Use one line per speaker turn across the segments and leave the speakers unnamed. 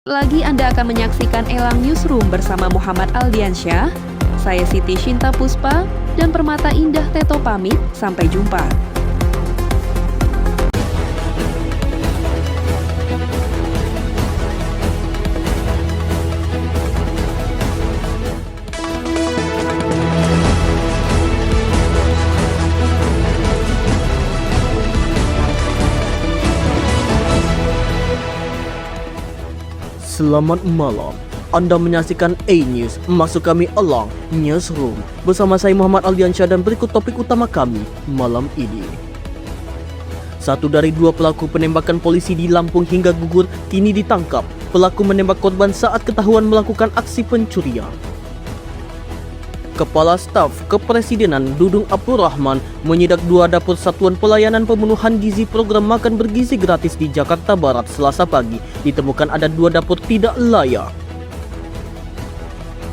Lagi Anda akan menyaksikan Elang Newsroom bersama Muhammad Aldiansyah, saya Siti Shinta Puspa, dan Permata Indah Teto pamit, sampai jumpa.
Selamat malam. Anda menyaksikan A-News, maksud kami Elang Newsroom. Bersama saya Muhammad Aldiansyah dan berikut topik utama kami malam ini. Satu dari dua pelaku penembakan polisi di Lampung hingga gugur kini ditangkap. Pelaku menembak korban saat ketahuan melakukan aksi pencurian. Kepala Staf Kepresidenan Dudung Abdul Rahman menyidak dua dapur Satuan Pelayanan Pemenuhan Gizi Program Makan Bergizi Gratis di Jakarta Barat Selasa pagi. Ditemukan ada dua dapur tidak layak.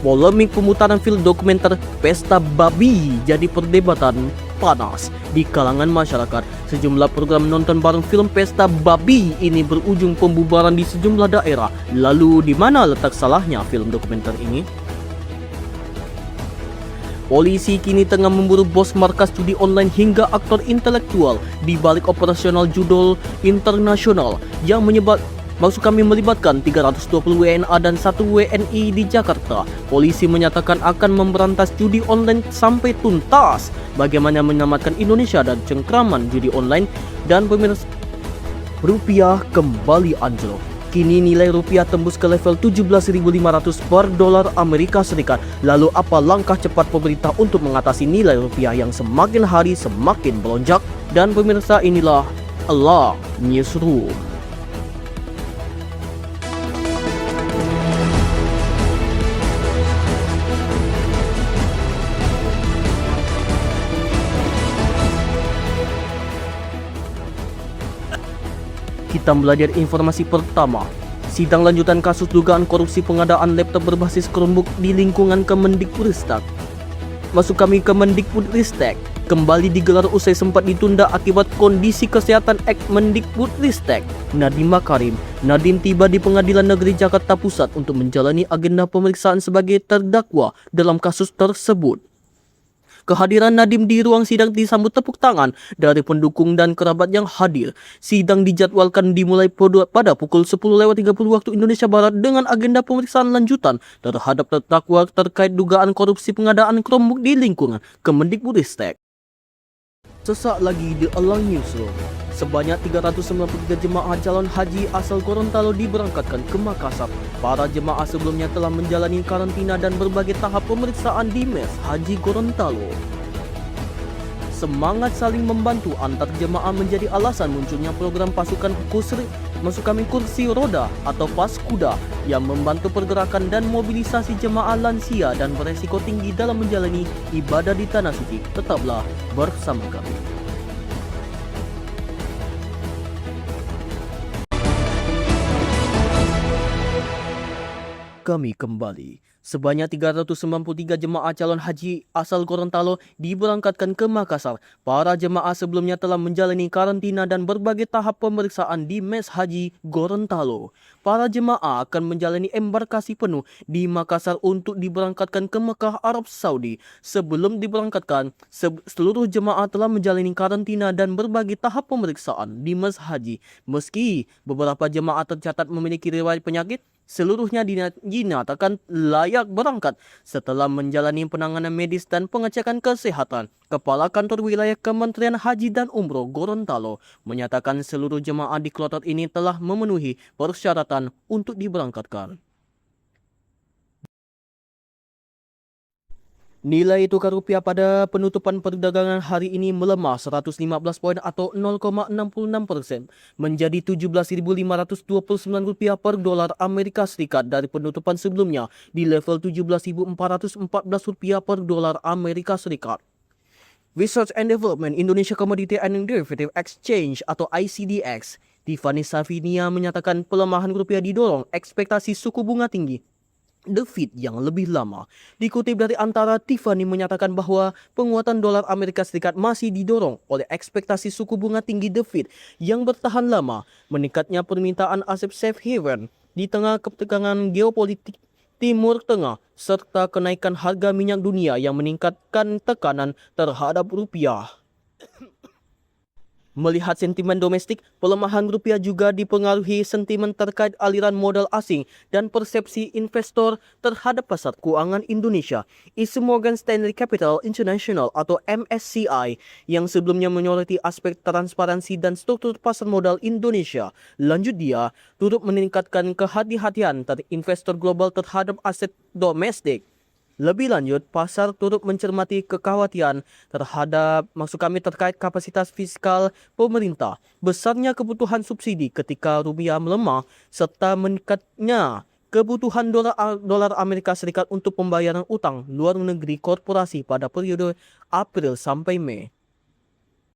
Polemik pemutaran film dokumenter Pesta Babi jadi perdebatan panas di kalangan masyarakat. Sejumlah program nonton bareng film Pesta Babi ini berujung pembubaran di sejumlah daerah. Lalu di mana letak salahnya film dokumenter ini? Polisi kini tengah memburu bos markas judi online hingga aktor intelektual di balik operasional judol internasional yang melibatkan 320 WNA dan 1 WNI di Jakarta. Polisi menyatakan akan memberantas judi online sampai tuntas. Bagaimana menyelamatkan Indonesia dari cengkraman judi online dan pemirsa, rupiah kembali anjlok. Kini nilai rupiah tembus ke level 17.500 per dolar Amerika Serikat. Lalu apa langkah cepat pemerintah untuk mengatasi nilai rupiah yang semakin hari semakin melonjak? Dan pemirsa, inilah Elang Newsroom. Kita belajar informasi pertama. Sidang lanjutan kasus dugaan korupsi pengadaan laptop berbasis Chromebook di lingkungan Kemendikbudristek. Masuk kami Kemendikbudristek kembali digelar usai sempat ditunda akibat kondisi kesehatan Mendikbudristek Nadiem Makarim. Nadiem tiba di Pengadilan Negeri Jakarta Pusat untuk menjalani agenda pemeriksaan sebagai terdakwa dalam kasus tersebut. Kehadiran Nadiem di ruang sidang disambut tepuk tangan dari pendukung dan kerabat yang hadir. Sidang dijadwalkan dimulai pada pukul 10.30 waktu Indonesia Barat dengan agenda pemeriksaan lanjutan terhadap terdakwa terkait dugaan korupsi pengadaan Chromebook di lingkungan Kemendikbudristek. Sesaat lagi di Elang Newsroom. Sebanyak 393 jemaah calon haji asal Gorontalo diberangkatkan ke Makassar. Para jemaah sebelumnya telah menjalani karantina dan berbagai tahap pemeriksaan di Mes Haji Gorontalo. Semangat saling membantu antar jemaah menjadi alasan munculnya program pasukan kursi roda atau PASKUDA yang membantu pergerakan dan mobilisasi jemaah lansia dan beresiko tinggi dalam menjalani ibadah di Tanah Suci. Tetaplah bersama kami. Kami kembali. Sebanyak 393 jemaah calon haji asal Gorontalo diberangkatkan ke Makassar. Para jemaah sebelumnya telah menjalani karantina dan berbagai tahap pemeriksaan di Mes Haji Gorontalo. Para jemaah akan menjalani embarkasi penuh di Makassar untuk diberangkatkan ke Mekah, Arab Saudi. Sebelum diberangkatkan, seluruh jemaah telah menjalani karantina dan berbagai tahap pemeriksaan di Mes Haji. Meski beberapa jemaah tercatat memiliki riwayat penyakit, seluruhnya dinyatakan layak berangkat setelah menjalani penanganan medis dan pengecekan kesehatan. Kepala Kantor Wilayah Kementerian Haji dan Umroh Gorontalo menyatakan seluruh jemaah di kloter ini telah memenuhi persyaratan untuk diberangkatkan. Nilai tukar rupiah pada penutupan perdagangan hari ini melemah 115 poin atau 0,66% menjadi Rp17.529 per dolar Amerika Serikat dari penutupan sebelumnya di level Rp17.414 per dolar Amerika Serikat. Research and Development Indonesia Commodity and Derivative Exchange atau ICDX, Tiffany Safinia menyatakan pelemahan rupiah didorong ekspektasi suku bunga tinggi The Fed yang lebih lama. Dikutip dari Antara, Tiffany menyatakan bahwa penguatan dolar Amerika Serikat masih didorong oleh ekspektasi suku bunga tinggi The Fed yang bertahan lama, meningkatnya permintaan aset safe haven, di tengah ketegangan geopolitik Timur Tengah serta kenaikan harga minyak dunia yang meningkatkan tekanan terhadap rupiah. Melihat sentimen domestik, pelemahan rupiah juga dipengaruhi sentimen terkait aliran modal asing dan persepsi investor terhadap pasar keuangan Indonesia. Isu Morgan Stanley Capital International atau MSCI yang sebelumnya menyoroti aspek transparansi dan struktur pasar modal Indonesia, lanjut dia turut meningkatkan kehati-hatian dari investor global terhadap aset domestik. Lebih lanjut, pasar turut mencermati kekhawatiran terkait kapasitas fiskal pemerintah, besarnya kebutuhan subsidi ketika rupiah melemah, serta meningkatnya kebutuhan dolar Amerika Serikat untuk pembayaran utang luar negeri korporasi pada periode April sampai Mei.